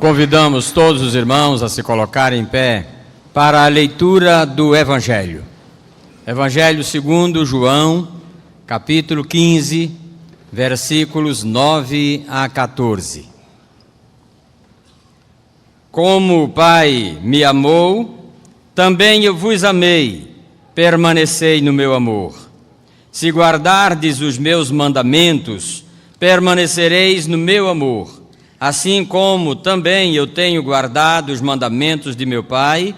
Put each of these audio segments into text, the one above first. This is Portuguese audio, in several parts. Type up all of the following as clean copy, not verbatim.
Convidamos todos os irmãos a se colocarem em pé para a leitura do Evangelho. Evangelho segundo João, capítulo 15, versículos 9 a 14. Como o Pai me amou, também eu vos amei, permanecei no meu amor. Se guardardes os meus mandamentos, permanecereis no meu amor, assim como também eu tenho guardado os mandamentos de meu Pai,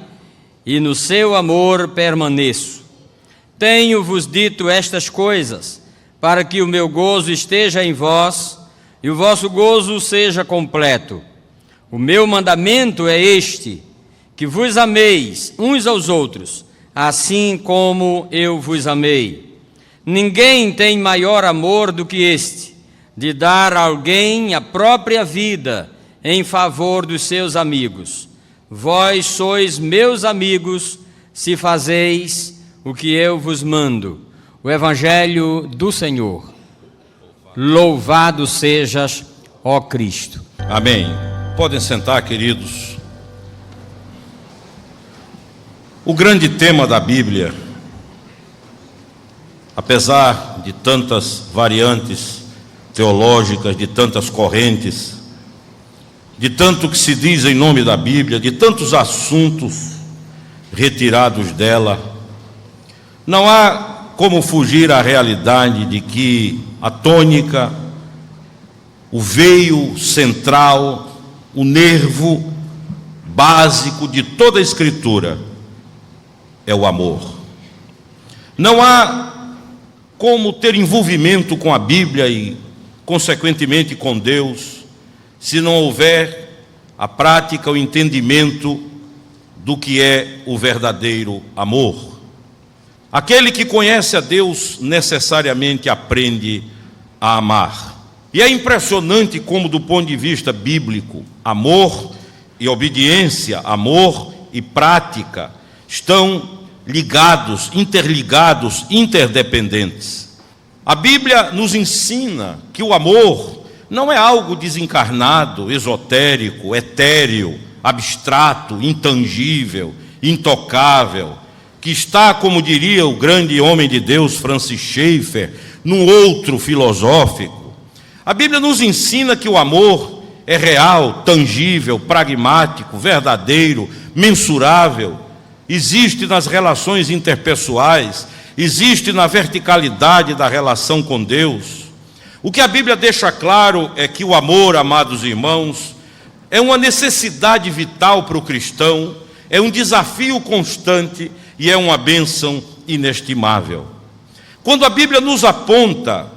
e no seu amor permaneço. Tenho-vos dito estas coisas, para que o meu gozo esteja em vós, e o vosso gozo seja completo. O meu mandamento é este, que vos ameis uns aos outros, assim como eu vos amei. Ninguém tem maior amor do que este, de dar a alguém a própria vida em favor dos seus amigos. Vós sois meus amigos, se fazeis o que eu vos mando. O Evangelho do Senhor. Louvado sejas, ó Cristo. Amém. Podem sentar, queridos. O grande tema da Bíblia, apesar de tantas variantes teológicas, de tantas correntes, de tanto que se diz em nome da Bíblia, de tantos assuntos retirados dela, não há como fugir à realidade de que a tônica, o veio central, o nervo básico de toda a Escritura é o amor. Não há como ter envolvimento com a Bíblia e, consequentemente, com Deus, se não houver a prática, o entendimento do que é o verdadeiro amor. Aquele que conhece a Deus necessariamente aprende a amar. E é impressionante como, do ponto de vista bíblico, amor e obediência, amor e prática estão ligados, interligados, interdependentes. A Bíblia nos ensina que o amor não é algo desencarnado, esotérico, etéreo, abstrato, intangível, intocável, que está, como diria o grande homem de Deus Francis Schaeffer, num outro filosófico. A Bíblia nos ensina que o amor é real, tangível, pragmático, verdadeiro, mensurável. Existe nas relações interpessoais, existe na verticalidade da relação com Deus. O que a Bíblia deixa claro é que o amor, amados irmãos, é uma necessidade vital para o cristão, é um desafio constante e é uma bênção inestimável. Quando a Bíblia nos aponta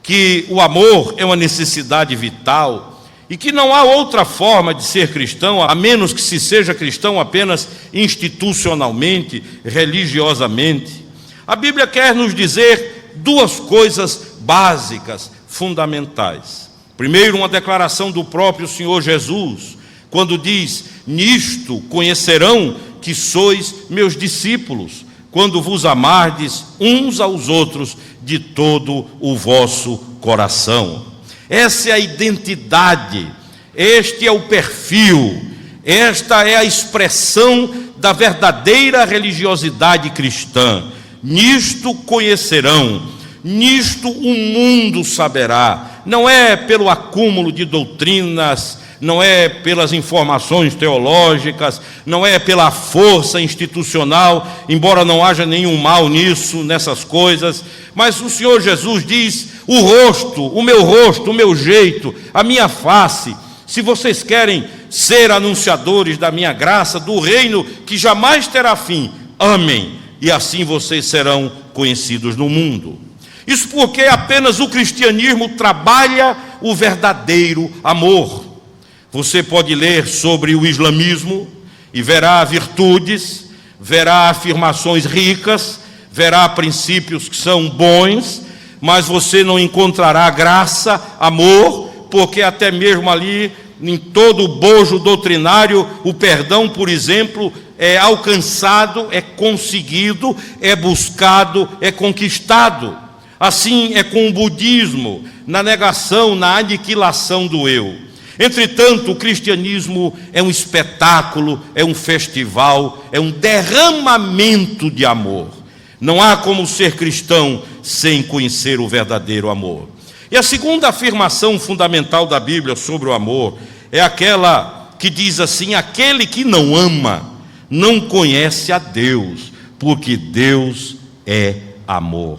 que o amor é uma necessidade vital e que não há outra forma de ser cristão, a menos que se seja cristão apenas institucionalmente, religiosamente, a Bíblia quer nos dizer duas coisas básicas, fundamentais. Primeiro, uma declaração do próprio Senhor Jesus, quando diz: nisto conhecerão que sois meus discípulos, quando vos amardes uns aos outros de todo o vosso coração. Essa é a identidade, este é o perfil, esta é a expressão da verdadeira religiosidade cristã. Nisto conhecerão, nisto o mundo saberá. Não é pelo acúmulo de doutrinas, não é pelas informações teológicas, não é pela força institucional, embora não haja nenhum mal nisso, nessas coisas, mas o Senhor Jesus diz: o rosto, o meu jeito, a minha face, se vocês querem ser anunciadores da minha graça, do reino que jamais terá fim, amem, e assim vocês serão conhecidos no mundo. Isso porque apenas o cristianismo trabalha o verdadeiro amor. Você pode ler sobre o islamismo e verá virtudes, verá afirmações ricas, verá princípios que são bons, mas você não encontrará graça, amor, porque até mesmo ali, em todo o bojo doutrinário, o perdão, por exemplo, é alcançado, é conseguido, é buscado, é conquistado. Assim é com o budismo, na negação, na aniquilação do eu. Entretanto, o cristianismo é um espetáculo, é um festival, é um derramamento de amor. Não há como ser cristão sem conhecer o verdadeiro amor. E a segunda afirmação fundamental da Bíblia sobre o amor é aquela que diz assim: aquele que não ama não conhece a Deus, porque Deus é amor.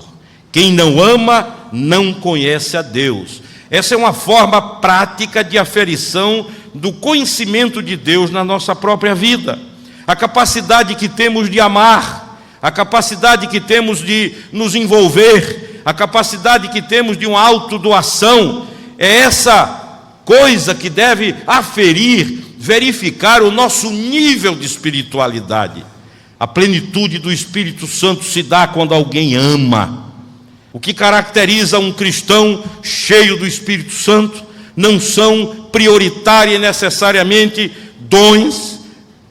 Quem não ama não conhece a Deus. Essa é uma forma prática de aferição do conhecimento de Deus na nossa própria vida. A capacidade que temos de amar, a capacidade que temos de nos envolver, a capacidade que temos de uma autodoação, é essa coisa que deve aferir, verificar o nosso nível de espiritualidade. A plenitude do Espírito Santo se dá quando alguém ama. O que caracteriza um cristão cheio do Espírito Santo não são prioritária e necessariamente dons,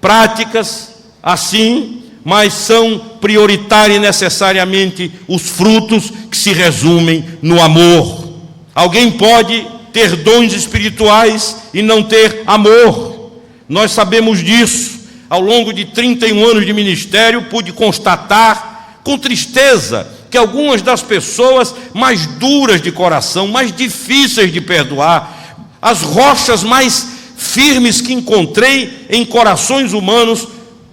práticas, assim, mas são prioritária e necessariamente os frutos que se resumem no amor. Alguém pode ter dons espirituais e não ter amor. Nós sabemos disso. Ao longo de 31 anos de ministério, pude constatar com tristeza que algumas das pessoas mais duras de coração, mais difíceis de perdoar, as rochas mais firmes que encontrei em corações humanos,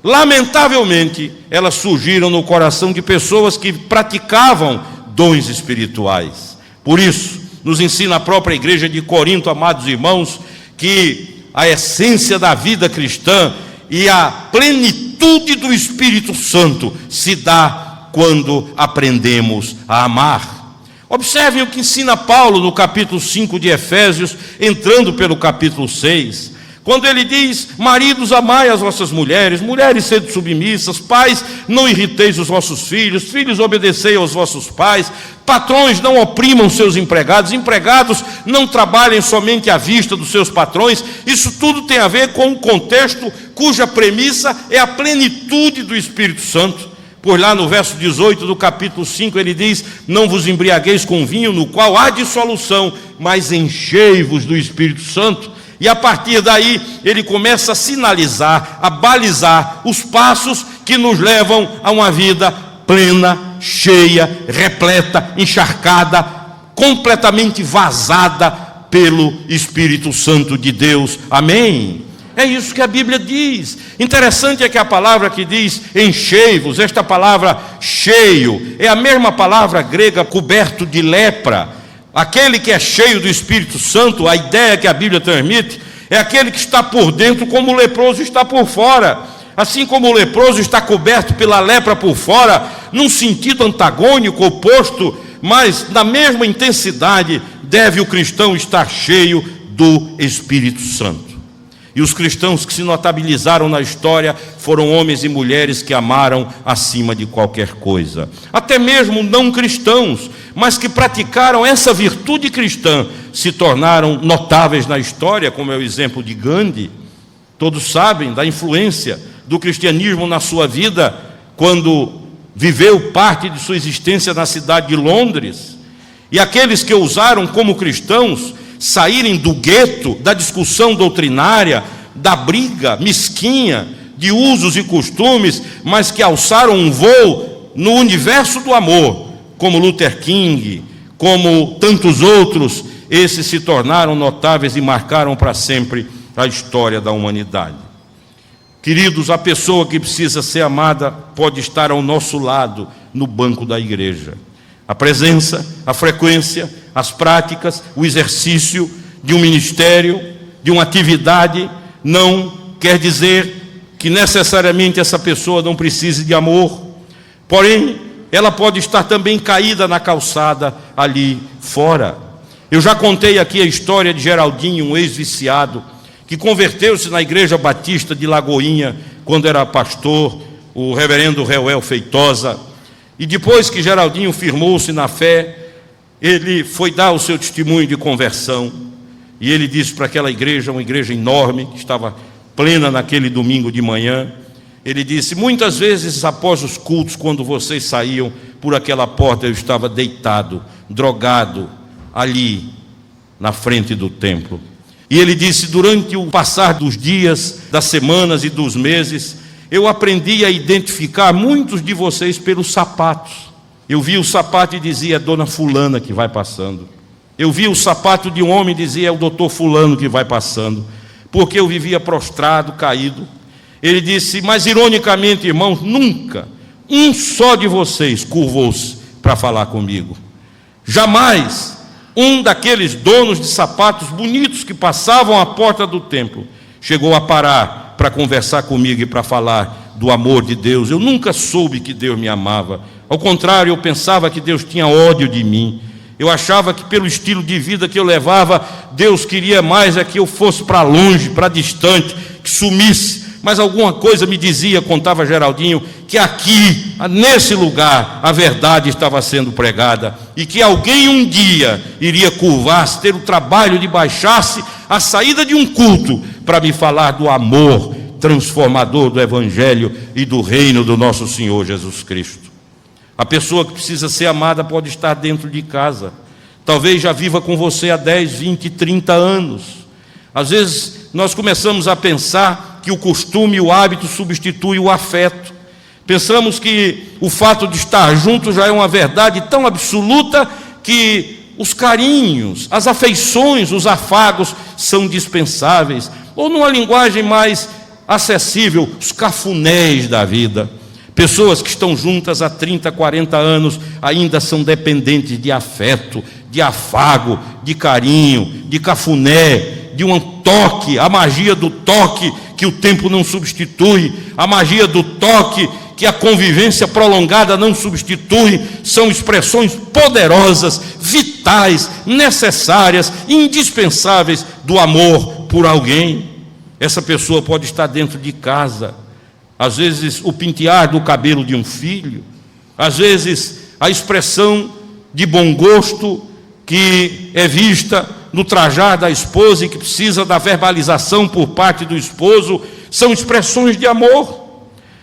lamentavelmente, elas surgiram no coração de pessoas que praticavam dons espirituais. Por isso, nos ensina a própria igreja de Corinto, amados irmãos, que a essência da vida cristã e a plenitude do Espírito Santo se dá quando aprendemos a amar. Observem o que ensina Paulo no capítulo 5 de Efésios, entrando pelo capítulo 6, quando ele diz: maridos, amai as vossas mulheres, mulheres sede submissas, pais, não irriteis os vossos filhos, filhos, obedecei aos vossos pais, patrões, não oprimam seus empregados, empregados, não trabalhem somente à vista dos seus patrões. Isso tudo tem a ver com um contexto cuja premissa é a plenitude do Espírito Santo. Pois lá no verso 18 do capítulo 5 ele diz: não vos embriagueis com vinho, no qual há dissolução, mas enchei-vos do Espírito Santo. E a partir daí ele começa a sinalizar, a balizar os passos que nos levam a uma vida plena, cheia, repleta, encharcada, completamente vazada pelo Espírito Santo de Deus. Amém? É isso que a Bíblia diz. Interessante é que a palavra que diz enchei-vos, esta palavra cheio, é a mesma palavra grega coberto de lepra. Aquele que é cheio do Espírito Santo, a ideia que a Bíblia transmite, é aquele que está por dentro como o leproso está por fora. Assim como o leproso está coberto pela lepra por fora, num sentido antagônico, oposto, mas na mesma intensidade, deve o cristão estar cheio do Espírito Santo. E os cristãos que se notabilizaram na história foram homens e mulheres que amaram acima de qualquer coisa. Até mesmo não cristãos, mas que praticaram essa virtude cristã, se tornaram notáveis na história, como é o exemplo de Gandhi. Todos sabem da influência do cristianismo na sua vida, quando viveu parte de sua existência na cidade de Londres. E aqueles que ousaram como cristãos saírem do gueto, da discussão doutrinária, da briga mesquinha, de usos e costumes, mas que alçaram um voo no universo do amor, como Luther King, como tantos outros, esses se tornaram notáveis e marcaram para sempre a história da humanidade. Queridos, a pessoa que precisa ser amada pode estar ao nosso lado no banco da igreja. A presença, a frequência, as práticas, o exercício de um ministério, de uma atividade, não quer dizer que necessariamente essa pessoa não precise de amor. Porém, ela pode estar também caída na calçada ali fora. Eu já contei aqui a história de Geraldinho, um ex-viciado, que converteu-se na Igreja Batista de Lagoinha, quando era pastor, o reverendo Reuel Feitosa. E depois que Geraldinho firmou-se na fé, ele foi dar o seu testemunho de conversão. E ele disse para aquela igreja, uma igreja enorme, que estava plena naquele domingo de manhã, ele disse: muitas vezes após os cultos, quando vocês saíam por aquela porta, eu estava deitado, drogado, ali na frente do templo. E ele disse: durante o passar dos dias, das semanas e dos meses, eu aprendi a identificar muitos de vocês pelos sapatos. Eu vi o sapato e dizia: é dona fulana que vai passando. Eu vi o sapato de um homem e dizia: é o doutor fulano que vai passando. Porque eu vivia prostrado, caído. Ele disse: mas ironicamente, irmãos, nunca um só de vocês curvou-se para falar comigo. Jamais um daqueles donos de sapatos bonitos que passavam à porta do templo chegou a parar para conversar comigo e para falar do amor de Deus. Eu nunca soube que Deus me amava. Ao contrário, eu pensava que Deus tinha ódio de mim. Eu achava que pelo estilo de vida que eu levava, Deus queria mais é que eu fosse para longe, para distante, que sumisse. Mas alguma coisa me dizia, contava Geraldinho, que aqui, nesse lugar, a verdade estava sendo pregada e que alguém um dia iria curvar-se, ter o trabalho de baixar-se à saída de um culto para me falar do amor transformador do Evangelho e do reino do nosso Senhor Jesus Cristo. A pessoa que precisa ser amada pode estar dentro de casa, talvez já viva com você há 10, 20, 30 anos. Às vezes nós começamos a pensar que o costume e o hábito substitui o afeto. Pensamos que o fato de estar junto já é uma verdade tão absoluta que os carinhos, as afeições, os afagos são dispensáveis. Ou numa linguagem mais acessível, os cafunés da vida. Pessoas que estão juntas há 30, 40 anos ainda são dependentes de afeto, de afago, de carinho, de cafuné, de um toque, a magia do toque que o tempo não substitui, a magia do toque que a convivência prolongada não substitui. São expressões poderosas, vitais, necessárias, indispensáveis do amor por alguém. Essa pessoa pode estar dentro de casa, às vezes o pentear do cabelo de um filho, às vezes a expressão de bom gosto que é vista no trajar da esposa e que precisa da verbalização por parte do esposo, são expressões de amor.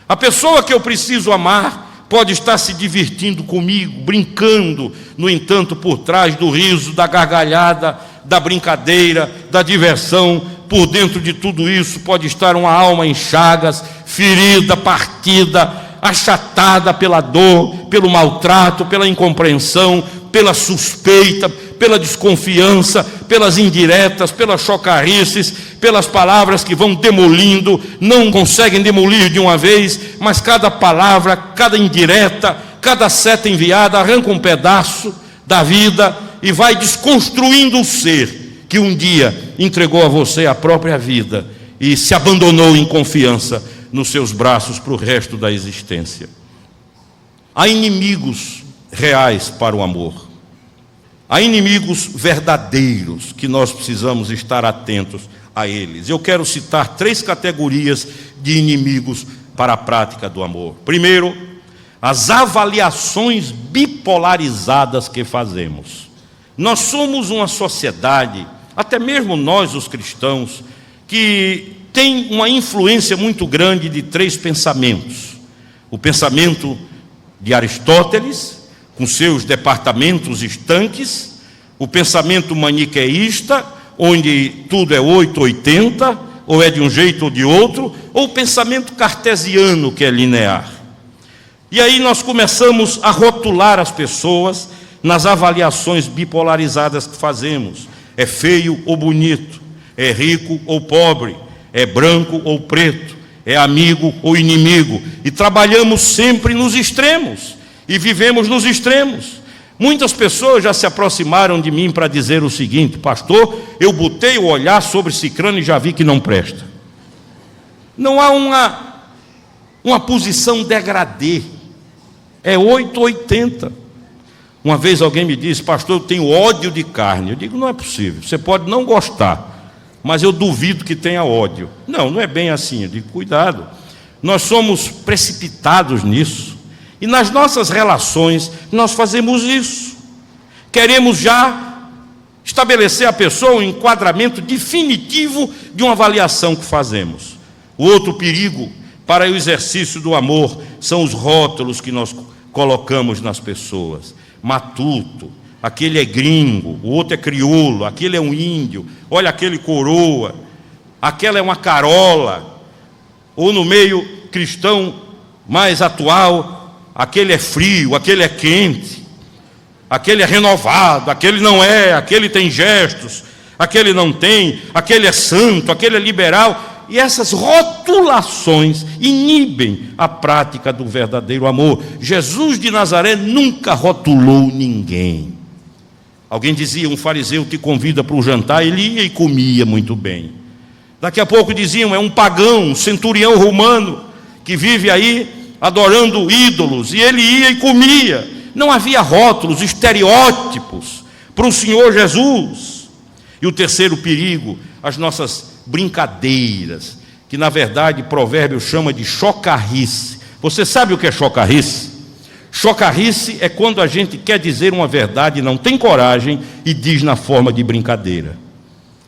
A pessoa que eu preciso amar pode estar se divertindo comigo, brincando, no entanto, por trás do riso, da gargalhada, da brincadeira, da diversão, por dentro de tudo isso pode estar uma alma em chagas, ferida, partida, achatada pela dor, pelo maltrato, pela incompreensão, pela suspeita, pela desconfiança, pelas indiretas, pelas chocarrices, pelas palavras que vão demolindo, não conseguem demolir de uma vez, mas cada palavra, cada indireta, cada seta enviada arranca um pedaço da vida e vai desconstruindo o ser que um dia entregou a você a própria vida e se abandonou em confiança nos seus braços para o resto da existência. Há inimigos reais para o amor. Há inimigos verdadeiros que nós precisamos estar atentos a eles. Eu quero citar 3 categorias de inimigos para a prática do amor. Primeiro, as avaliações bipolarizadas que fazemos. Nós somos uma sociedade, até mesmo nós os cristãos, que tem uma influência muito grande de 3 pensamentos. O pensamento de Aristóteles, com seus departamentos estanques, o pensamento maniqueísta, onde tudo é 880, ou é de um jeito ou de outro, ou o pensamento cartesiano, que é linear. E aí nós começamos a rotular as pessoas nas avaliações bipolarizadas que fazemos. É feio ou bonito, é rico ou pobre, é branco ou preto, é amigo ou inimigo, e trabalhamos sempre nos extremos, e vivemos nos extremos. Muitas pessoas já se aproximaram de mim para dizer o seguinte: pastor, eu botei o olhar sobre cicrano e já vi que não presta. Não há uma posição degradê, é 880. Uma vez alguém me disse: pastor, eu tenho ódio de carne. Eu digo: não é possível, você pode não gostar, mas eu duvido que tenha ódio. Não, não é bem assim. Eu digo: cuidado, nós somos precipitados nisso. E nas nossas relações nós fazemos isso. Queremos já estabelecer a pessoa um enquadramento definitivo de uma avaliação que fazemos. O outro perigo para o exercício do amor são os rótulos que nós colocamos nas pessoas. Matuto, aquele é gringo, o outro é crioulo, aquele é um índio, olha aquele coroa, aquela é uma carola. Ou no meio cristão mais atual, aquele é frio, aquele é quente, aquele é renovado, aquele não é, aquele tem gestos, aquele não tem, aquele é santo, aquele é liberal. E essas rotulações inibem a prática do verdadeiro amor. Jesus de Nazaré nunca rotulou ninguém. Alguém dizia, um fariseu te convida para o jantar, ele ia e comia muito bem. Daqui a pouco diziam, é um pagão, um centurião romano, que vive aí adorando ídolos, e ele ia e comia. Não havia rótulos, estereótipos para o Senhor Jesus. E o terceiro perigo, as nossas brincadeiras, que na verdade provérbio chama de chocarrice. Você sabe o que é chocarrice? Chocarrice é quando a gente quer dizer uma verdade e não tem coragem e diz na forma de brincadeira.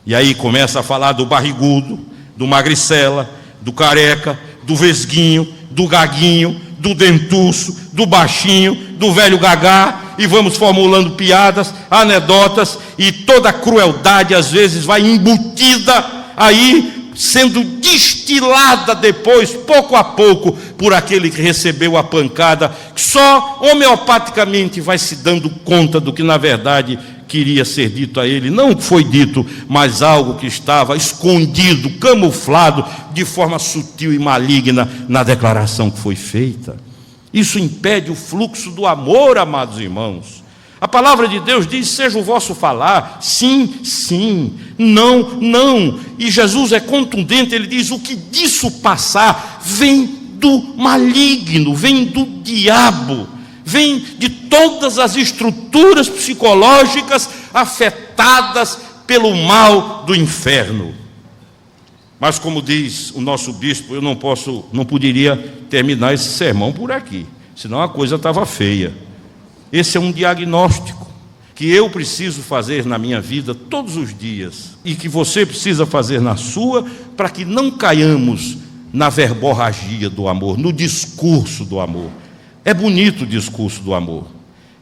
E aí começa a falar do barrigudo, do magricela, do careca, do vesguinho, do gaguinho, do dentuço, do baixinho, do velho gagá, e vamos formulando piadas, anedotas, e toda a crueldade às vezes vai embutida aí, sendo destilada depois, pouco a pouco, por aquele que recebeu a pancada, que só homeopaticamente vai se dando conta do que na verdade queria ser dito a ele. Não foi dito, mas algo que estava escondido, camuflado, de forma sutil e maligna na declaração que foi feita. Isso impede o fluxo do amor, amados irmãos. A palavra de Deus diz, seja o vosso falar, sim, sim, não, não. E Jesus é contundente, ele diz, o que disso passar vem do maligno, vem do diabo, vem de todas as estruturas psicológicas afetadas pelo mal do inferno. Mas como diz o nosso bispo, eu não poderia terminar esse sermão por aqui, senão a coisa estava feia. Esse é um diagnóstico que eu preciso fazer na minha vida todos os dias e que você precisa fazer na sua, para que não caiamos na verborragia do amor, no discurso do amor. É bonito o discurso do amor,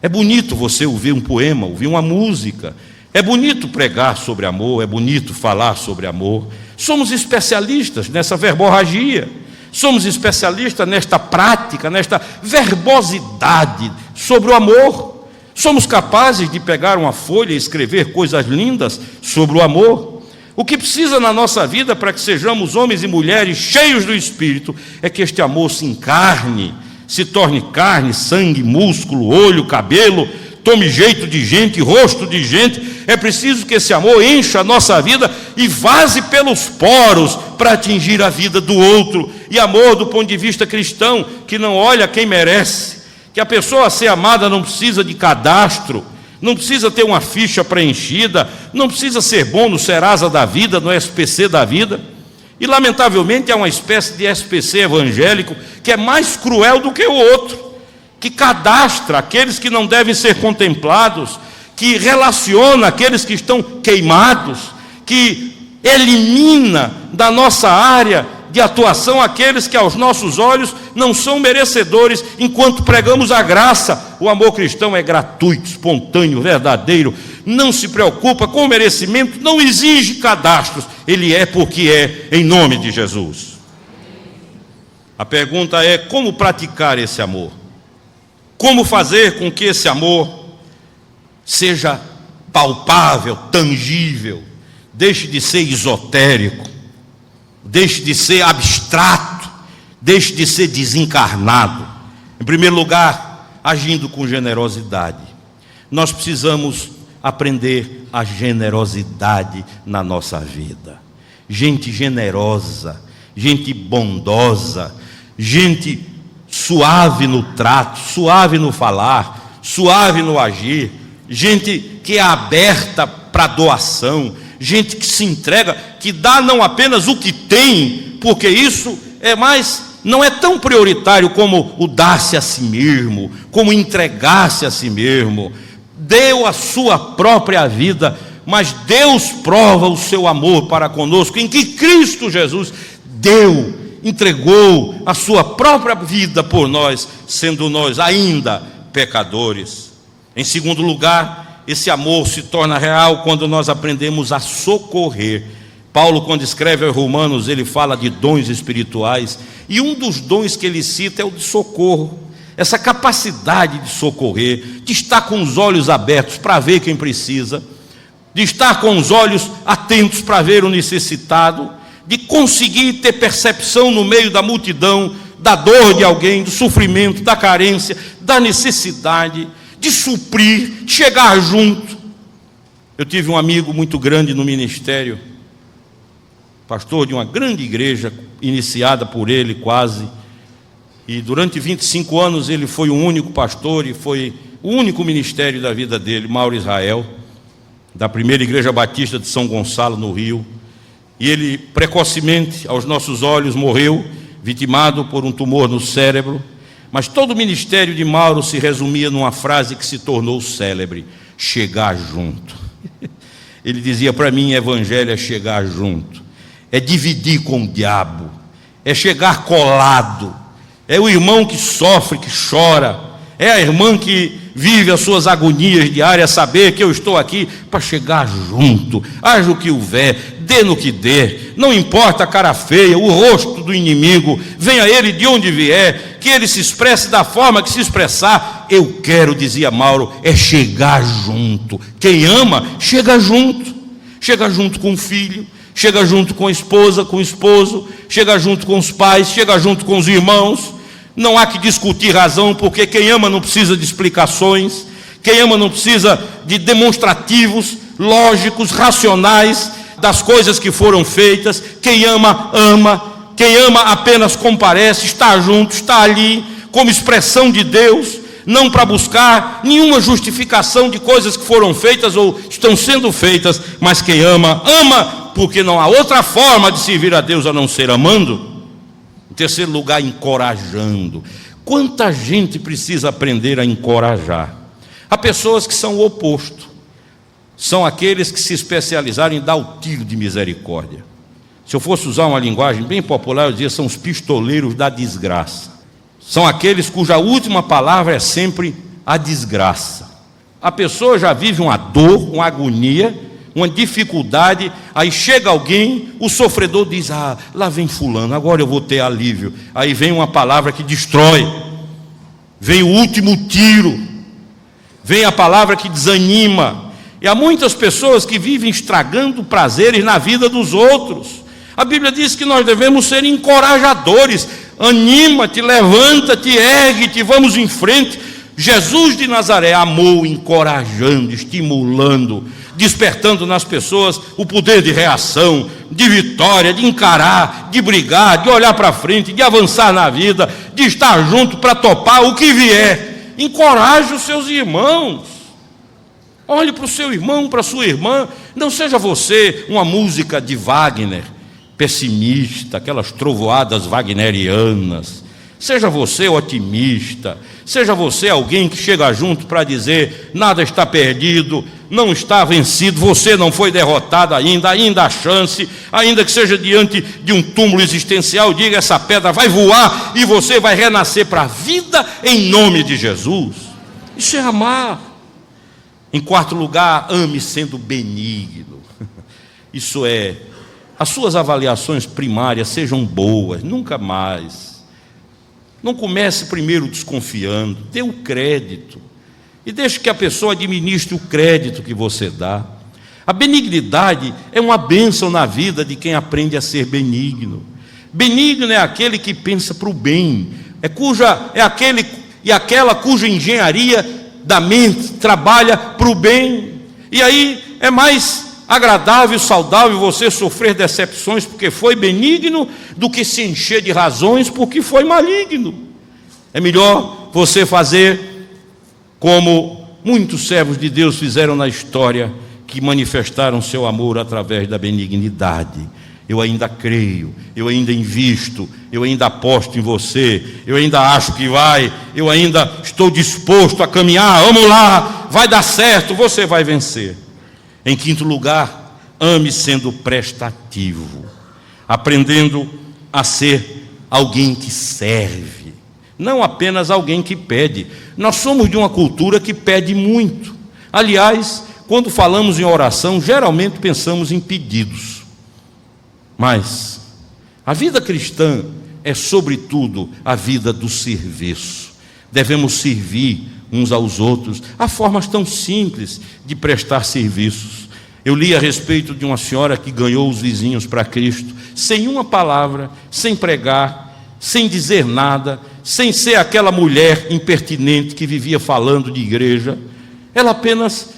é bonito você ouvir um poema, ouvir uma música, é bonito pregar sobre amor, é bonito falar sobre amor. Somos especialistas nessa verborragia, somos especialistas nesta prática, nesta verbosidade sobre o amor. Somos capazes de pegar uma folha e escrever coisas lindas sobre o amor. O que precisa na nossa vida para que sejamos homens e mulheres cheios do Espírito é que este amor se encarne, se torne carne, sangue, músculo, olho, cabelo, tome jeito de gente, rosto de gente. É preciso que esse amor encha a nossa vida e vaze pelos poros para atingir a vida do outro. E amor do ponto de vista cristão, que não olha quem merece, que a pessoa a ser amada não precisa de cadastro, não precisa ter uma ficha preenchida, não precisa ser bom no Serasa da vida, no SPC da vida. E lamentavelmente é uma espécie de SPC evangélico que é mais cruel do que o outro, que cadastra aqueles que não devem ser contemplados, que relaciona aqueles que estão queimados, que elimina da nossa área de atuação aqueles que aos nossos olhos não são merecedores, enquanto pregamos a graça. O amor cristão é gratuito, espontâneo, verdadeiro, não se preocupa com o merecimento, não exige cadastros, ele é porque é, em nome de Jesus. A pergunta é, como praticar esse amor? Como fazer com que esse amor seja palpável, tangível, deixe de ser esotérico, deixe de ser abstrato, deixe de ser desencarnado. Em primeiro lugar, agindo com generosidade. Nós precisamos aprender a generosidade na nossa vida. Gente generosa, gente bondosa, gente suave no trato, suave no falar, suave no agir, gente que é aberta para doação, gente que se entrega, que dá não apenas o que tem, porque isso não é tão prioritário como o dar-se a si mesmo, como entregar-se a si mesmo. Deu a sua própria vida, mas Deus prova o seu amor para conosco, em que Cristo Jesus entregou a sua própria vida por nós, sendo nós ainda pecadores. Em segundo lugar, esse amor se torna real quando nós aprendemos a socorrer. Paulo, quando escreve aos Romanos, ele fala de dons espirituais, e um dos dons que ele cita é o de socorro. Essa capacidade de socorrer, de estar com os olhos abertos para ver quem precisa, de estar com os olhos atentos para ver o necessitado, de conseguir ter percepção no meio da multidão, da dor de alguém, do sofrimento, da carência, da necessidade, de suprir, de chegar junto. Eu tive um amigo muito grande no ministério, pastor de uma grande igreja, iniciada por ele quase, e durante 25 anos ele foi o único pastor e foi o único ministério da vida dele, Mauro Israel, da primeira igreja batista de São Gonçalo, no Rio. E ele precocemente, aos nossos olhos, morreu, vitimado por um tumor no cérebro. Mas todo o ministério de Mauro se resumia numa frase que se tornou célebre: chegar junto. Ele dizia para mim: evangelho é chegar junto, é dividir com o diabo, é chegar colado, é o irmão que sofre, que chora, é a irmã que vive as suas agonias diárias, saber que eu estou aqui para chegar junto, haja o que houver, dê no que der, não importa a cara feia, o rosto do inimigo, venha ele de onde vier, que ele se expresse da forma que se expressar, eu quero, dizia Mauro, é chegar junto. Quem ama, chega junto com o filho, chega junto com a esposa, com o esposo, chega junto com os pais, chega junto com os irmãos. Não há que discutir razão, porque quem ama não precisa de explicações, quem ama não precisa de demonstrativos lógicos, racionais das coisas que foram feitas. Quem ama, ama. Quem ama apenas comparece, está junto, está ali, como expressão de Deus, não para buscar nenhuma justificação de coisas que foram feitas ou estão sendo feitas, mas quem ama, ama, porque não há outra forma de servir a Deus a não ser amando. Em terceiro lugar, encorajando. Quanta gente precisa aprender a encorajar? Há pessoas que são o oposto, são aqueles que se especializaram em dar o tiro de misericórdia. Se eu fosse usar uma linguagem bem popular, eu dizia: são os pistoleiros da desgraça. São aqueles cuja última palavra é sempre a desgraça. A pessoa já vive uma dor, uma agonia, uma dificuldade, aí chega alguém, o sofredor diz: ah, lá vem fulano, agora eu vou ter alívio. Aí vem uma palavra que destrói, vem o último tiro, vem a palavra que desanima. E há muitas pessoas que vivem estragando prazeres na vida dos outros. A Bíblia diz que nós devemos ser encorajadores. Anima-te, levanta-te, ergue-te, vamos em frente. Jesus de Nazaré amou encorajando, estimulando, despertando nas pessoas o poder de reação, de vitória, de encarar, de brigar, de olhar para frente, de avançar na vida, de estar junto para topar o que vier. Encoraje os seus irmãos. Olhe para o seu irmão, para a sua irmã. Não seja você uma música de Wagner, pessimista, aquelas trovoadas wagnerianas. Seja você otimista, seja você alguém que chega junto para dizer: nada está perdido, não está vencido, você não foi derrotado ainda há chance, ainda que seja diante de um túmulo existencial, diga: essa pedra vai voar e você vai renascer para a vida em nome de Jesus. Isso é amar. Em quarto lugar, ame sendo benigno. Isso é, as suas avaliações primárias sejam boas, nunca mais. Não comece primeiro desconfiando, dê o crédito e deixe que a pessoa administre o crédito que você dá. A benignidade é uma bênção na vida de quem aprende a ser benigno. Benigno é aquele que pensa para o bem, é aquele e aquela cuja engenharia da mente trabalha para o bem. E aí é mais agradável, saudável você sofrer decepções porque foi benigno do que se encher de razões porque foi maligno. É melhor você fazer como muitos servos de Deus fizeram na história, que manifestaram seu amor através da benignidade. Eu ainda creio, eu ainda invisto, eu ainda aposto em você, eu ainda acho que vai, eu ainda estou disposto a caminhar, vamos lá, vai dar certo, você vai vencer. Em quinto lugar, ame sendo prestativo, aprendendo a ser alguém que serve, não apenas alguém que pede. Nós somos de uma cultura que pede muito. Aliás, quando falamos em oração, geralmente pensamos em pedidos. Mas a vida cristã é, sobretudo, a vida do serviço. Devemos servir uns aos outros. Há formas tão simples de prestar serviços. Eu li a respeito de uma senhora que ganhou os vizinhos para Cristo, sem uma palavra, sem pregar, sem dizer nada, sem ser aquela mulher impertinente que vivia falando de igreja. Ela apenas,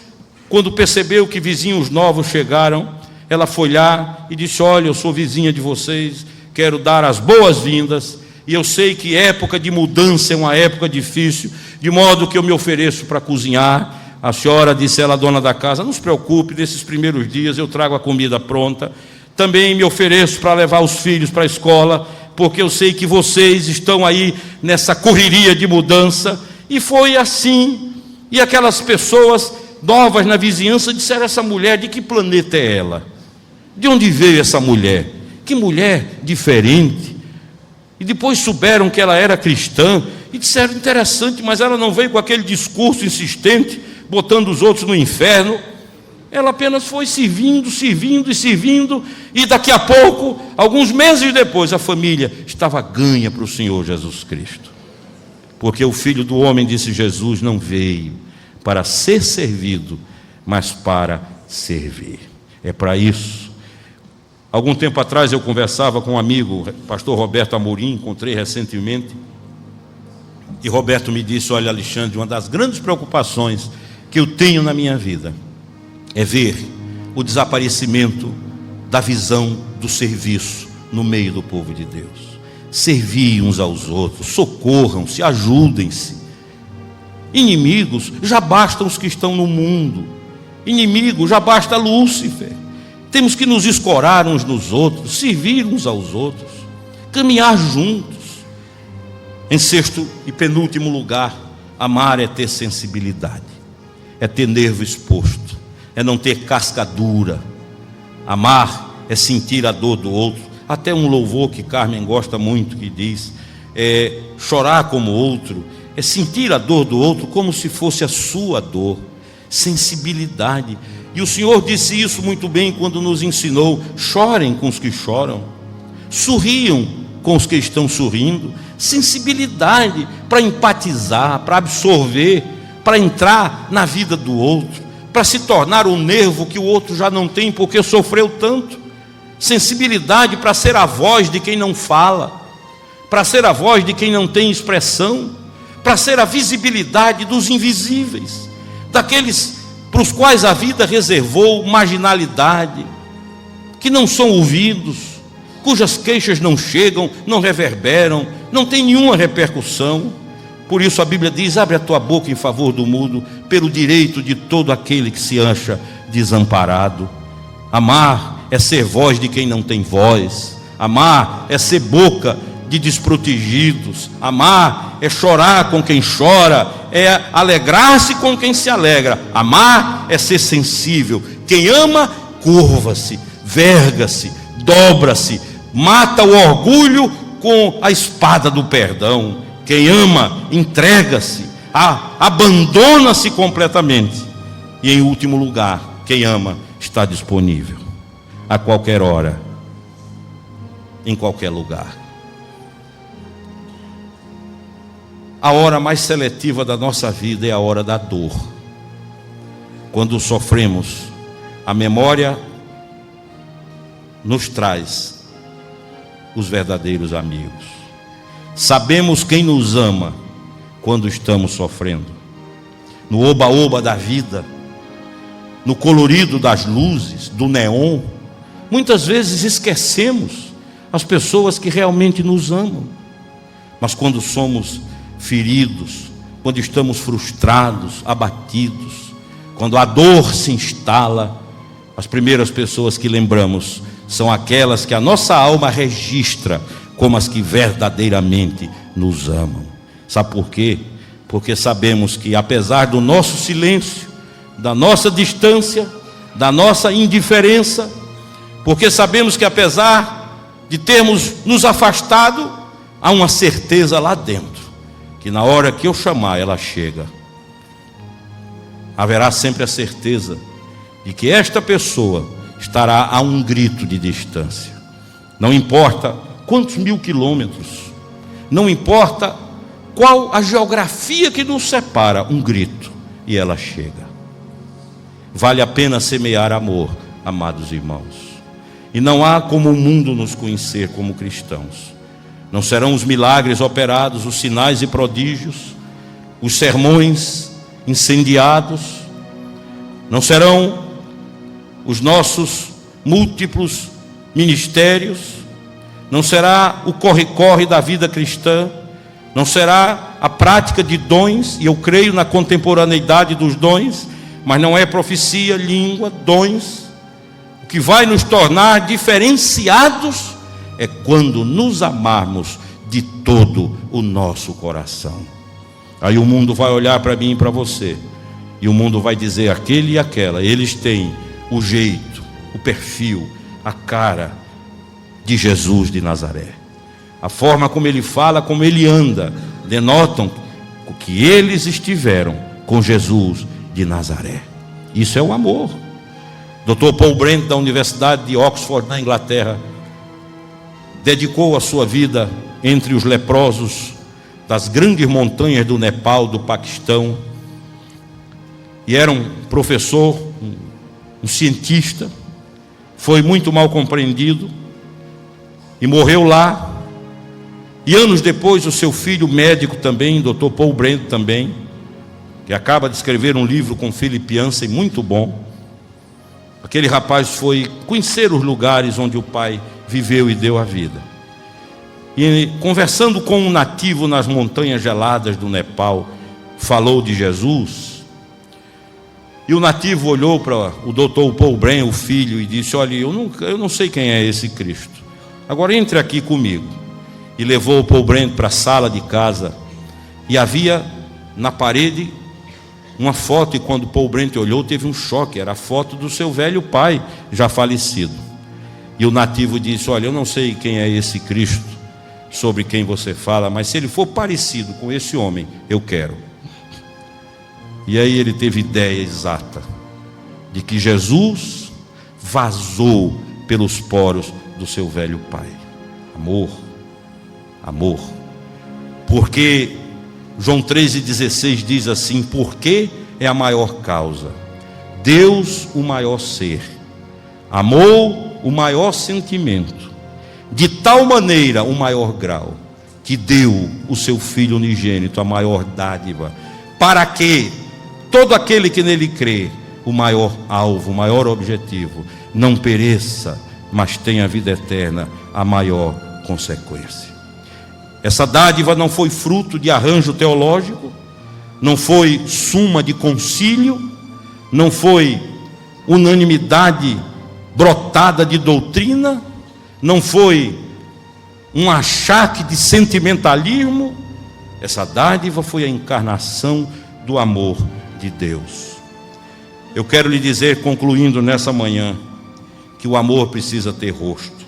quando percebeu que vizinhos novos chegaram, ela foi lá e disse: olha, eu sou vizinha de vocês, quero dar as boas-vindas, e eu sei que época de mudança é uma época difícil, de modo que eu me ofereço para cozinhar. A senhora disse, ela, dona da casa: não se preocupe, nesses primeiros dias eu trago a comida pronta. Também me ofereço para levar os filhos para a escola, porque eu sei que vocês estão aí nessa correria de mudança. E foi assim. E aquelas pessoas novas na vizinhança disseram: essa mulher, de que planeta é ela? De onde veio essa mulher? Que mulher diferente. E depois souberam que ela era cristã e disseram: interessante, mas ela não veio com aquele discurso insistente, botando os outros no inferno. Ela apenas foi servindo, e daqui a pouco, alguns meses depois, a família estava ganha para o Senhor Jesus Cristo. Porque o Filho do Homem, disse Jesus, não veio para ser servido, mas para servir. É para isso. Algum tempo atrás eu conversava com um amigo, pastor Roberto Amorim, encontrei recentemente, e Roberto me disse: olha, Alexandre, uma das grandes preocupações que eu tenho na minha vida é ver o desaparecimento da visão do serviço no meio do povo de Deus. Servir uns aos outros, socorram-se, ajudem-se. Inimigos, já bastam os que estão no mundo. Inimigo, já basta Lúcifer. Temos que nos escorar uns nos outros, servir uns aos outros, caminhar juntos. Em sexto e penúltimo lugar, amar é ter sensibilidade, é ter nervo exposto, é não ter casca dura. Amar é sentir a dor do outro. Até um louvor que Carmen gosta muito, que diz: chorar como outro, é sentir a dor do outro como se fosse a sua dor. Sensibilidade. E o Senhor disse isso muito bem quando nos ensinou: chorem com os que choram, sorriam com os que estão sorrindo. Sensibilidade para empatizar, para absorver, para entrar na vida do outro, para se tornar um nervo que o outro já não tem porque sofreu tanto. Sensibilidade para ser a voz de quem não fala, para ser a voz de quem não tem expressão, para ser a visibilidade dos invisíveis, daqueles para os quais a vida reservou marginalidade, que não são ouvidos, cujas queixas não chegam, não reverberam, não tem nenhuma repercussão. Por isso a Bíblia diz: abre a tua boca em favor do mudo, pelo direito de todo aquele que se acha desamparado. Amar é ser voz de quem não tem voz. Amar é ser boca de desprotegidos. Amar é chorar com quem chora, é alegrar-se com quem se alegra. Amar é ser sensível. Quem ama, curva-se, verga-se, dobra-se, mata o orgulho com a espada do perdão. Quem ama, entrega-se, abandona-se completamente. E em último lugar, quem ama está disponível a qualquer hora, em qualquer lugar. A hora mais seletiva da nossa vida é a hora da dor. Quando sofremos, a memória nos traz os verdadeiros amigos. Sabemos quem nos ama quando estamos sofrendo. No oba-oba da vida, no colorido das luzes, do neon, muitas vezes esquecemos as pessoas que realmente nos amam. Mas quando somos feridos, quando estamos frustrados, abatidos, quando a dor se instala, as primeiras pessoas que lembramos são aquelas que a nossa alma registra como as que verdadeiramente nos amam. Sabe por quê? Porque sabemos que, apesar do nosso silêncio, da nossa distância, da nossa indiferença, porque sabemos que, apesar de termos nos afastado, há uma certeza lá dentro, que na hora que eu chamar, ela chega. haverá sempre a certeza de que esta pessoa estará a um grito de distância. Não importa quantos mil quilômetros, não importa qual a geografia que nos separa, um grito e ela chega. Vale a pena semear amor, amados irmãos. E não há como o mundo nos conhecer como cristãos. Não serão os milagres operados, os sinais e prodígios, os sermões incendiados, não serão os nossos múltiplos ministérios, não será o corre-corre da vida cristã, não será a prática de dons, e eu creio na contemporaneidade dos dons, mas não é profecia, língua, dons. O que vai nos tornar diferenciados é quando nos amarmos de todo o nosso coração. Aí o mundo vai olhar para mim e para você, e o mundo vai dizer: aquele e aquela, eles têm o jeito, o perfil, a cara de Jesus de Nazaré. A forma como ele fala, como ele anda, denotam que eles estiveram com Jesus de Nazaré. Isso é o amor. Dr. Paul Brent, da Universidade de Oxford, na Inglaterra, dedicou a sua vida entre os leprosos das grandes montanhas do Nepal, do Paquistão, e era um professor, um cientista, foi muito mal compreendido e morreu lá. E anos depois o seu filho médico também, Dr. Paul Brent também, que acaba de escrever um livro com Philip Yancey muito bom, aquele rapaz foi conhecer os lugares onde o pai viveu e deu a vida. E conversando com um nativo nas montanhas geladas do Nepal, falou de Jesus. E o nativo olhou para o Dr. Paul Brent, o filho, e disse: olha, eu não sei quem é esse Cristo. Agora entre aqui comigo. E levou o Paul Brent para a sala de casa. E havia na parede uma foto, e quando Paul Brent olhou, teve um choque. Era a foto do seu velho pai, já falecido. E o nativo disse: olha, eu não sei quem é esse Cristo sobre quem você fala, mas se ele for parecido com esse homem, eu quero. E aí ele teve ideia exata de que Jesus vazou pelos poros do seu velho pai. Amor, amor. Porque João 3,16 diz assim: porque é a maior causa, Deus o maior ser, amou o maior sentimento, de tal maneira o maior grau, que deu o seu Filho unigênito, a maior dádiva, para que todo aquele que nele crê, o maior alvo, o maior objetivo, não pereça, mas tenha vida eterna, a maior consequência. Essa dádiva não foi fruto de arranjo teológico, não foi suma de concílio, não foi unanimidade brotada de doutrina, não foi um achaque de sentimentalismo. Essa dádiva foi a encarnação do amor de Deus. Eu quero lhe dizer, concluindo nessa manhã, que o amor precisa ter rosto,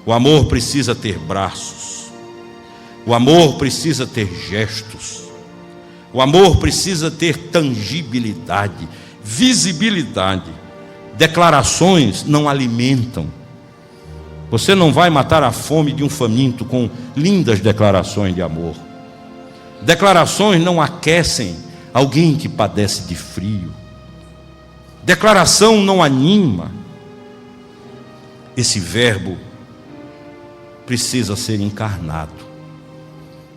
o amor precisa ter braços, o amor precisa ter gestos, o amor precisa ter tangibilidade, visibilidade. Declarações não alimentam. Você não vai matar a fome de um faminto com lindas declarações de amor. Declarações não aquecem alguém que padece de frio. Declaração não anima. Esse verbo precisa ser encarnado,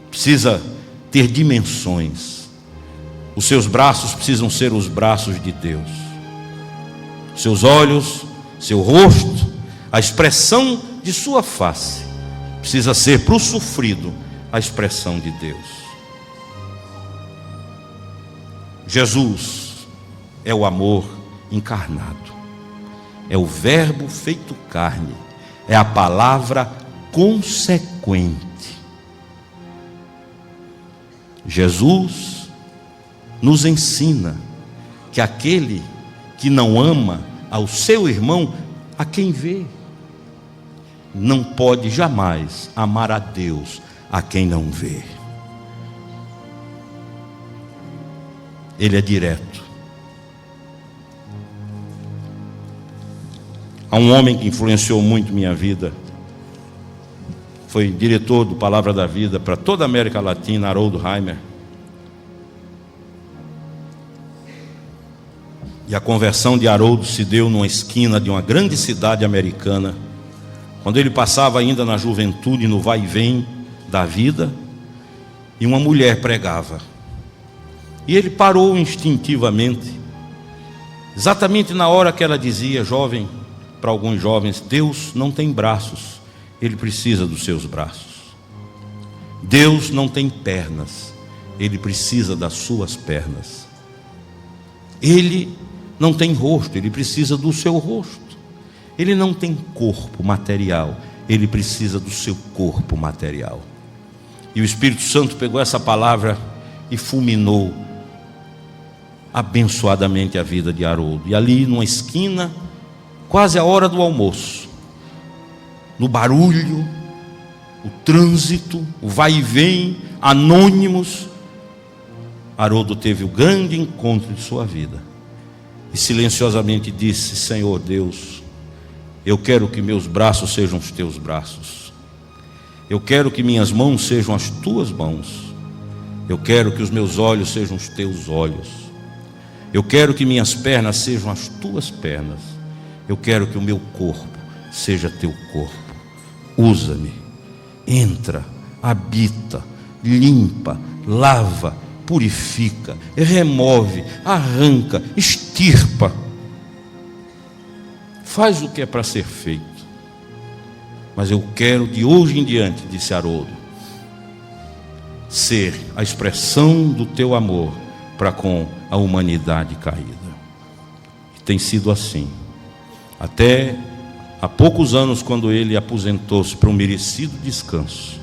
precisa ter dimensões. Os seus braços precisam ser os braços de Deus, seus olhos, seu rosto, a expressão de sua face precisa ser para o sofrido a expressão de Deus. Jesus é o amor encarnado, é o verbo feito carne, é a palavra consequente. Jesus nos ensina que aquele que não ama ao seu irmão, a quem vê, não pode jamais amar a Deus a quem não vê. Ele é direto. Há um homem que influenciou muito minha vida, foi diretor do Palavra da Vida para toda a América Latina, Harold Heimer. E a conversão de Harold se deu numa esquina de uma grande cidade americana, quando ele passava ainda na juventude, no vai e vem da vida, e uma mulher pregava. E ele parou instintivamente, exatamente na hora que ela dizia, jovem, para alguns jovens: Deus não tem braços, Ele precisa dos seus braços. Deus não tem pernas, Ele precisa das suas pernas. Ele não tem rosto, Ele precisa do seu rosto. Ele não tem corpo material, Ele precisa do seu corpo material. E o Espírito Santo pegou essa palavra e fulminou abençoadamente a vida de Harold. E ali numa esquina, quase a hora do almoço, no barulho, o trânsito, o vai e vem, anônimos, Harold teve o grande encontro de sua vida e silenciosamente disse: Senhor Deus, eu quero que meus braços sejam os teus braços, eu quero que minhas mãos sejam as tuas mãos, eu quero que os meus olhos sejam os teus olhos, eu quero que minhas pernas sejam as tuas pernas, eu quero que o meu corpo seja teu corpo. Usa-me, entra, habita, limpa, lava, purifica, remove, arranca, extirpa. Faz o que é para ser feito. Mas eu quero de hoje em diante, disse Haroldo, ser a expressão do teu amor para com a humanidade caída. E tem sido assim. Até há poucos anos, quando ele aposentou-se para um merecido descanso,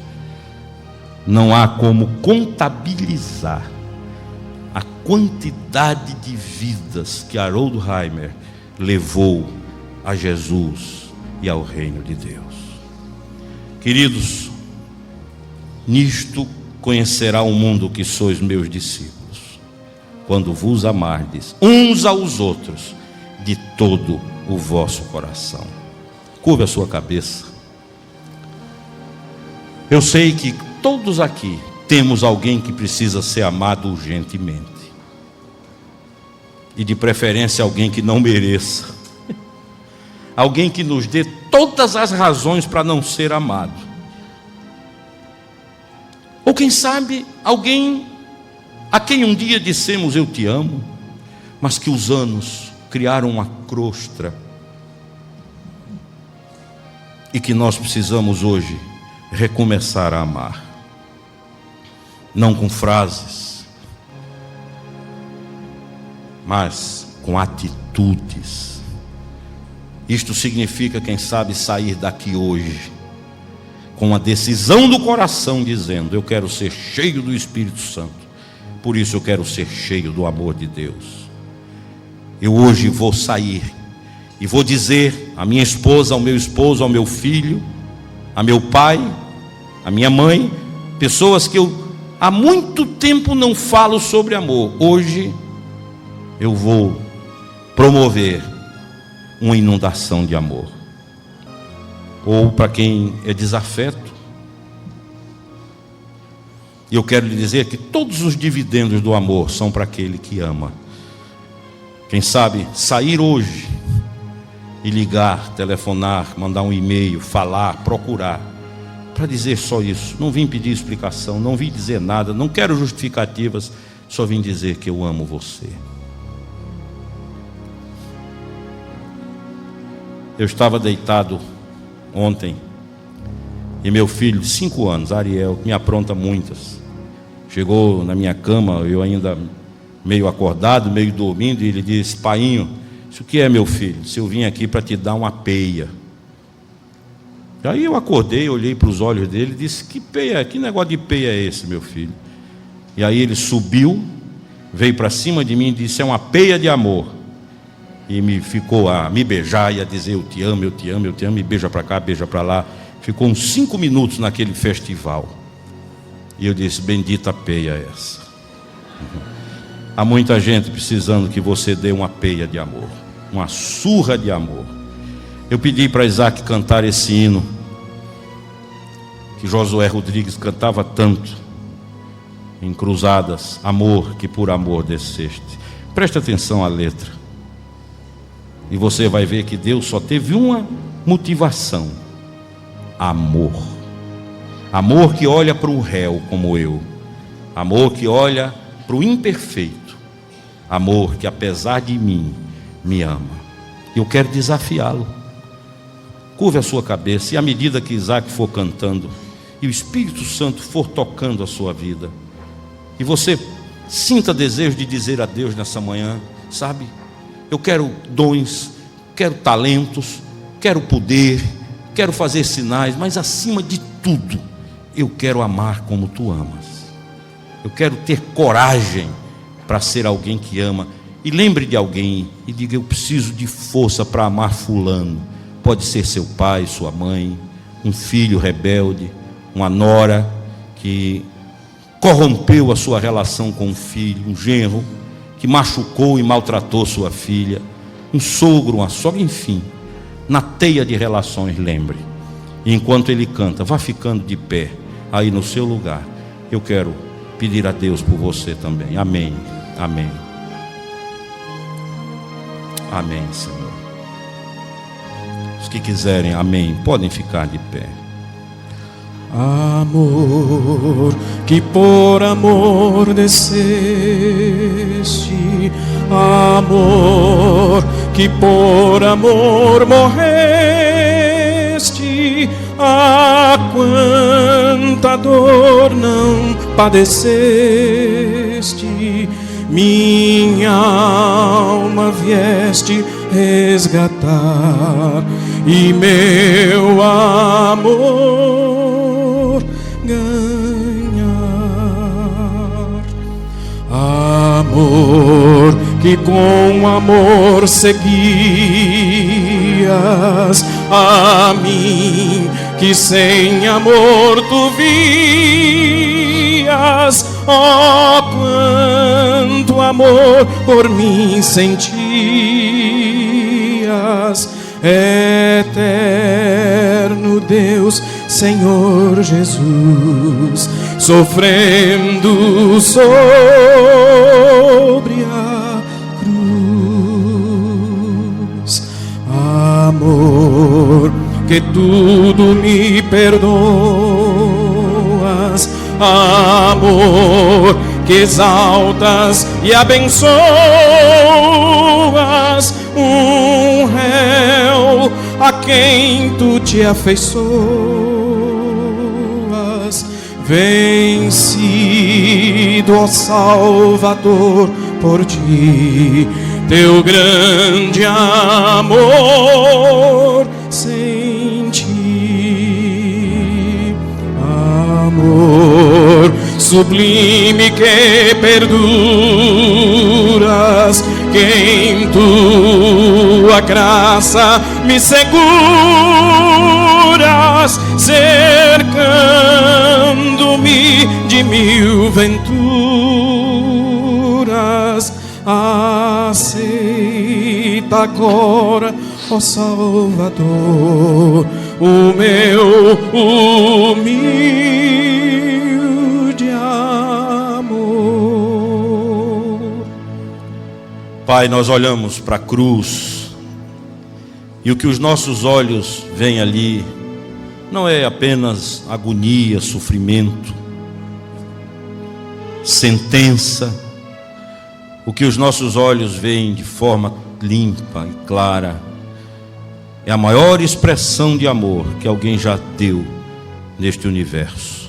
não há como contabilizar a quantidade de vidas que Harold Heimer levou a Jesus e ao reino de Deus. Queridos, nisto conhecerá o mundo que sois meus discípulos, quando vos amardes uns aos outros de todo o vosso coração. Curva a sua cabeça. Eu sei que todos aqui temos alguém que precisa ser amado urgentemente, e de preferência alguém que não mereça, alguém que nos dê todas as razões para não ser amado, ou quem sabe alguém a quem um dia dissemos eu te amo, mas que os anos criaram uma crosta e que nós precisamos hoje recomeçar a amar, não com frases, mas com atitudes. Isto significa, quem sabe, sair daqui hoje com a decisão do coração, dizendo: eu quero ser cheio do Espírito Santo, por isso eu quero ser cheio do amor de Deus. Eu hoje vou sair e vou dizer à minha esposa, ao meu esposo, ao meu filho, a meu pai, a minha mãe, pessoas que eu há muito tempo não falo sobre amor, hoje eu vou promover uma inundação de amor. Ou para quem é desafeto, eu quero lhe dizer que todos os dividendos do amor são para aquele que ama. Quem sabe sair hoje e ligar, telefonar, mandar um e-mail, falar, procurar, para dizer só isso. Não vim pedir explicação, não vim dizer nada, não quero justificativas, só vim dizer que eu amo você. Eu estava deitado ontem e meu filho de 5 anos, Ariel, que me apronta muitas, chegou na minha cama, eu ainda meio acordado, meio dormindo, e ele disse: painho, isso que é, meu filho? Se eu vim aqui para te dar uma peia. E aí eu acordei, olhei para os olhos dele e disse: que peia, que negócio de peia é esse, meu filho? E aí ele subiu, veio para cima de mim e disse: é uma peia de amor. E me ficou a me beijar e a dizer: eu te amo, eu te amo, eu te amo, e beija para cá, beija para lá. Ficou uns 5 minutos naquele festival. E eu disse: bendita peia essa. Há muita gente precisando que você dê uma peia de amor, uma surra de amor. Eu pedi para Isaac cantar esse hino que Josué Rodrigues cantava tanto em Cruzadas: amor que por amor desceste. Preste atenção à letra e você vai ver que Deus só teve uma motivação: amor. Amor que olha para o réu como eu, amor que olha para o imperfeito, amor que apesar de mim me ama. Eu quero desafiá-lo. Curve a sua cabeça, e à medida que Isaac for cantando e o Espírito Santo for tocando a sua vida, e você sinta desejo de dizer a Deus nessa manhã: sabe, eu quero dons, quero talentos, quero poder, quero fazer sinais, mas acima de tudo, eu quero amar como tu amas. Eu quero ter coragem para ser alguém que ama. E lembre de alguém e diga: eu preciso de força para amar fulano. Pode ser seu pai, sua mãe, um filho rebelde, uma nora que corrompeu a sua relação com o filho, um genro que machucou e maltratou sua filha, um sogro, uma sogra, enfim, na teia de relações. Lembre, e enquanto ele canta, vá ficando de pé aí no seu lugar. Eu quero pedir a Deus por você também. Amém, amém, amém, Senhor. Os que quiserem, amém, podem ficar de pé. Amor que por amor desceste, amor que por amor morreste, a quanta dor não padeceste, minha alma vieste resgatar, e meu amor ganhar. Amor que com amor seguias a mim, que sem amor tu vias. Oh, quanto amor por mim sentias, eterno Deus, Senhor Jesus, sofrendo sobre a cruz. Amor que tudo me perdoas, amor que exaltas e abençoas, um réu a quem tu te afeiçoas, vencido, ó Salvador, por ti, teu grande amor senti. Amor sublime que perduras, que em tua graça me seguras, cercando-me de mil venturas. Aceita agora, ó Salvador, o meu humilde amor. Pai, nós olhamos para a cruz, e o que os nossos olhos veem ali não é apenas agonia, sofrimento, sentença. O que os nossos olhos veem de forma limpa e clara é a maior expressão de amor que alguém já deu neste universo.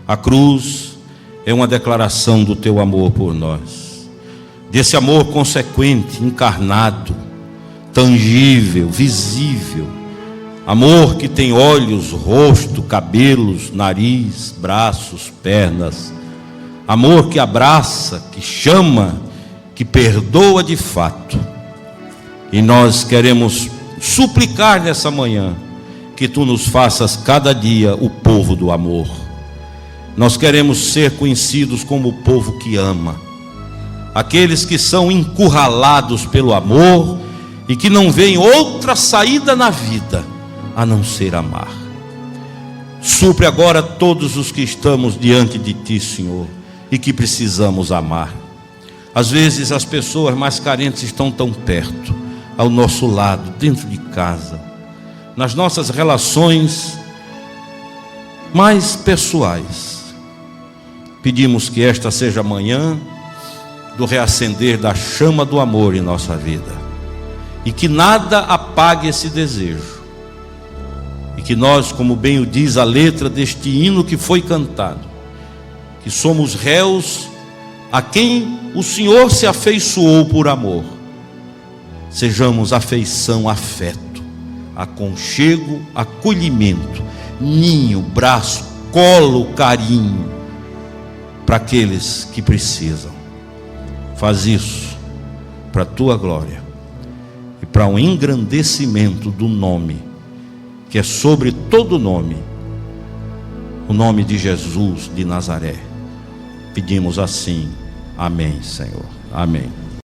A cruz é uma declaração do teu amor por nós, desse amor consequente, encarnado, tangível, visível, amor que tem olhos, rosto, cabelos, nariz, braços, pernas, amor que abraça, que chama, que perdoa de fato. E nós queremos suplicar nessa manhã que tu nos faças cada dia o povo do amor. Nós queremos ser conhecidos como o povo que ama, aqueles que são encurralados pelo amor e que não veem outra saída na vida a não ser amar. Supre agora todos os que estamos diante de Ti, Senhor, e que precisamos amar. Às vezes as pessoas mais carentes estão tão perto, ao nosso lado, dentro de casa, nas nossas relações mais pessoais. Pedimos que esta seja a manhã do reacender da chama do amor em nossa vida, e que nada apague esse desejo, e que nós, como bem o diz a letra deste hino que foi cantado, que somos réus a quem o Senhor se afeiçoou por amor, sejamos afeição, afeto, aconchego, acolhimento, ninho, braço, colo, carinho para aqueles que precisam. Faz isso para a Tua glória e para o engrandecimento do nome que é sobre todo nome, o nome de Jesus de Nazaré. Pedimos assim, amém, Senhor, amém.